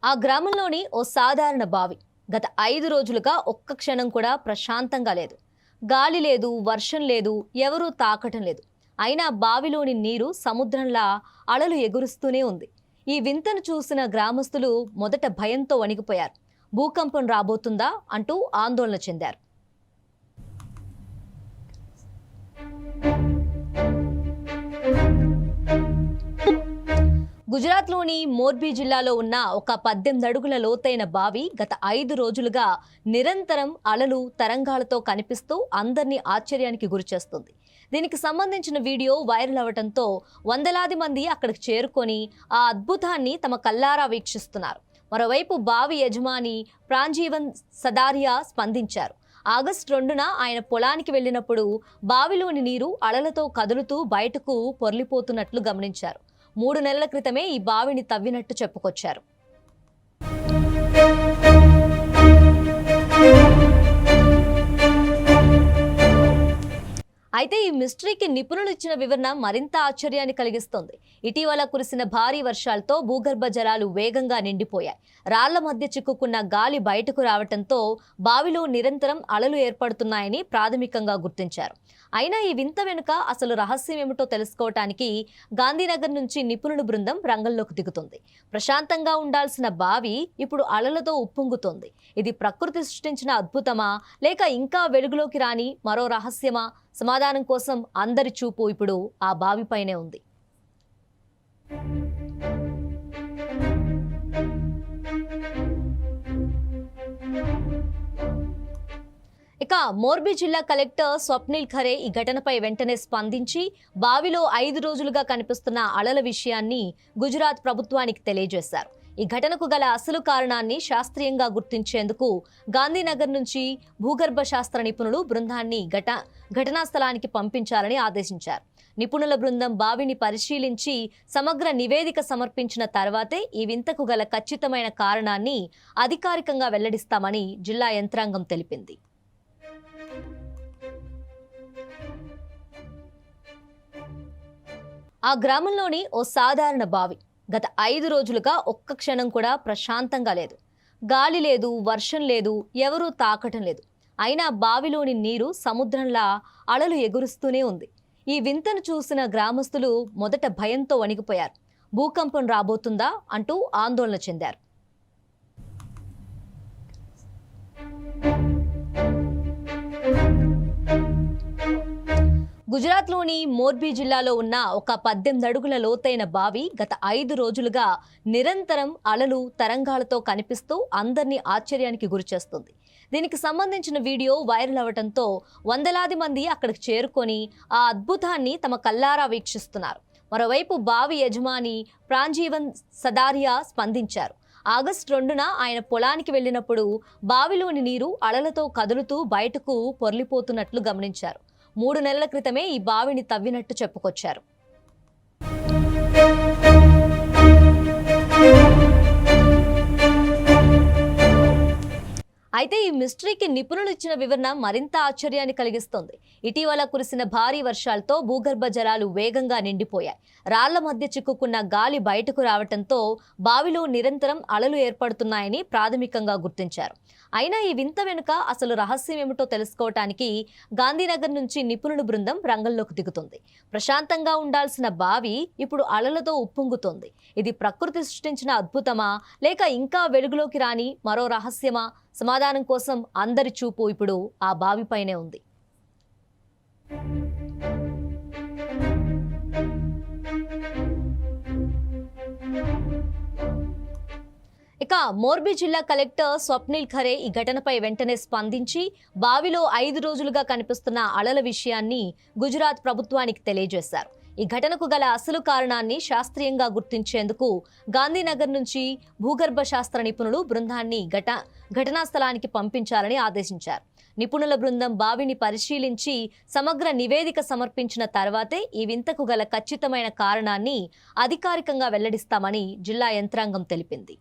ఆ గ్రామంలోని ఓ సాధారణ బావి గత 5 రోజులుగా ఒక్క క్షణం కూడా ప్రశాంతంగా లేదు. గాలి లేదు, వర్షం లేదు, ఎవరూ తాకటం లేదు. అయినా బావిలోని నీరు సముద్రంలా అలలు ఎగురుస్తూనే ఉంది. ఈ వింతను చూసిన గ్రామస్తులు మొదట భయంతో వణికిపోయారు. భూకంపం రాబోతుందా అంటూ ఆందోళన చెందారు. గుజరాత్లోని మోర్బీ జిల్లాలో ఉన్న ఒక 18 అడుగుల లోతైన బావి గత 5 రోజులుగా నిరంతరం అలలు, తరంగాలతో కనిపిస్తూ అందరినీ ఆశ్చర్యానికి గురిచేస్తుంది. దీనికి సంబంధించిన వీడియో వైరల్ అవడంతో వందలాది మంది అక్కడికి చేరుకొని ఆ అద్భుతాన్ని తమ కల్లారా వీక్షిస్తున్నారు. మరోవైపు బావి యజమాని ప్రాంజీవన్ సదారియా స్పందించారు. ఆగస్టు 2న ఆయన పొలానికి వెళ్లినప్పుడు బావిలోని నీరు అలలతో కదులుతూ బయటకు పొర్లిపోతున్నట్లు గమనించారు. 3 నెలల క్రితమే ఈ బావిని తవ్వినట్టు చెప్పుకొచ్చారు. అయితే ఈ మిస్టరీకి నిపుణులు ఇచ్చిన వివరణ మరింత ఆశ్చర్యాన్ని కలిగిస్తోంది. ఇటీవల కురిసిన భారీ వర్షాలతో భూగర్భ జలాలు వేగంగా నిండిపోయాయి. రాళ్ల మధ్య చిక్కుకున్న గాలి బయటకు రావడంతో బావిలో నిరంతరం అలలు ఏర్పడుతున్నాయని ప్రాథమికంగా గుర్తించారు. అయినా ఈ వింత వెనుక అసలు రహస్యం ఏమిటో తెలుసుకోవటానికి గాంధీనగర్ నుంచి నిపుణుల బృందం రంగంలోకి దిగుతుంది. ప్రశాంతంగా ఉండాల్సిన బావి ఇప్పుడు అలలతో ఉప్పొంగుతోంది. ఇది ప్రకృతి సృష్టించిన అద్భుతమా, లేక ఇంకా వెలుగులోకి రాని మరో రహస్యమా? సమాధానం కోసం అందరి చూపు ఇప్పుడు ఆ బావిపైనే ఉంది. ఇక మోర్బీ జిల్లా కలెక్టర్ స్వప్నిల్ ఖరే ఈ ఘటనపై వెంటనే స్పందించి బావిలో 5 రోజులుగా కనిపిస్తున్న అలల విషయాన్ని గుజరాత్ ప్రభుత్వానికి తెలియజేశారు. ఈ ఘటనకు గల అసలు కారణాన్ని శాస్త్రీయంగా గుర్తించేందుకు గాంధీనగర్ నుంచి భూగర్భ శాస్త్ర నిపుణులు బృందాన్ని ఘటనా స్థలానికి పంపించాలని ఆదేశించారు. నిపుణుల బృందం బావిని పరిశీలించి సమగ్ర నివేదిక సమర్పించిన తర్వాతే ఈ వింతకు గల ఖచ్చితమైన కారణాన్ని అధికారికంగా వెల్లడిస్తామని జిల్లా యంత్రాంగం తెలిపింది. ఆ గ్రామంలోని ఓ సాధారణ బావి గత 5 రోజులుగా ఒక్క క్షణం కూడా ప్రశాంతంగా లేదు. గాలి లేదు, వర్షం లేదు, ఎవరూ తాకటం లేదు. అయినా బావిలోని నీరు సముద్రంలా అలలు ఎగురుస్తూనే ఉంది. ఈ వింతను చూసిన గ్రామస్తులు మొదట భయంతో వణికిపోయారు. భూకంపం రాబోతుందా అంటూ ఆందోళన చెందారు. గుజరాత్లోని మోర్బీ జిల్లాలో ఉన్న ఒక 18 అడుగుల లోతైన బావి గత 5 రోజులుగా నిరంతరం అలలు, తరంగాలతో కనిపిస్తూ అందరినీ ఆశ్చర్యానికి గురిచేస్తుంది. దీనికి సంబంధించిన వీడియో వైరల్ అవడంతో వందలాది మంది అక్కడికి చేరుకొని ఆ అద్భుతాన్ని తమ కల్లారా వీక్షిస్తున్నారు. మరోవైపు బావి యజమాని ప్రాంజీవన్ సదారియా స్పందించారు. ఆగస్టు 2న ఆయన పొలానికి వెళ్లినప్పుడు బావిలోని నీరు అలలతో కదులుతూ బయటకు పొర్లిపోతున్నట్లు గమనించారు. 3 నెలల క్రితమే ఈ బావిని తవ్వినట్టు చెప్పుకొచ్చారు. అయితే ఈ మిస్టరీకి నిపుణులు ఇచ్చిన వివరణ మరింత ఆశ్చర్యాన్ని కలిగిస్తోంది. ఇటీవల కురిసిన భారీ వర్షాలతో భూగర్భ జలాలు వేగంగా నిండిపోయాయి. రాళ్ల మధ్య చిక్కుకున్న గాలి బయటకు రావడంతో బావిలో నిరంతరం అలలు ఏర్పడుతున్నాయని ప్రాథమికంగా గుర్తించారు. అయినా ఈ వింత వెనుక అసలు రహస్యం ఏమిటో తెలుసుకోవటానికి గాంధీనగర్ నుంచి నిపుణుల బృందం రంగంలోకి దిగుతుంది. ప్రశాంతంగా ఉండాల్సిన బావి ఇప్పుడు అలలతో ఉప్పొంగుతోంది. ఇది ప్రకృతి సృష్టించిన అద్భుతమా, లేక ఇంకా వెలుగులోకి రాని మరో రహస్యమా? సమాధానం కోసం అందరి చూపు ఇప్పుడు ఆ బావిపైనే ఉంది. ఇక మోర్బీ జిల్లా కలెక్టర్ స్వప్నిల్ ఖరే ఈ ఘటనపై వెంటనే స్పందించి బావిలో 5 రోజులుగా కనిపిస్తున్న అలల విషయాన్ని గుజరాత్ ప్రభుత్వానికి తెలియజేశారు. ఈ ఘటనకు గల అసలు కారణాన్ని శాస్త్రీయంగా గుర్తించేందుకు గాంధీనగర్ నుంచి భూగర్భ శాస్త్ర నిపుణులు బృందాన్ని ఘటనా స్థలానికి పంపించాలని ఆదేశించారు. నిపుణుల బృందం బావిని పరిశీలించి సమగ్ర నివేదిక సమర్పించిన తర్వాతే ఈ వింతకు గల ఖచ్చితమైన కారణాన్ని అధికారికంగా వెల్లడిస్తామని జిల్లా యంత్రాంగం తెలిపింది.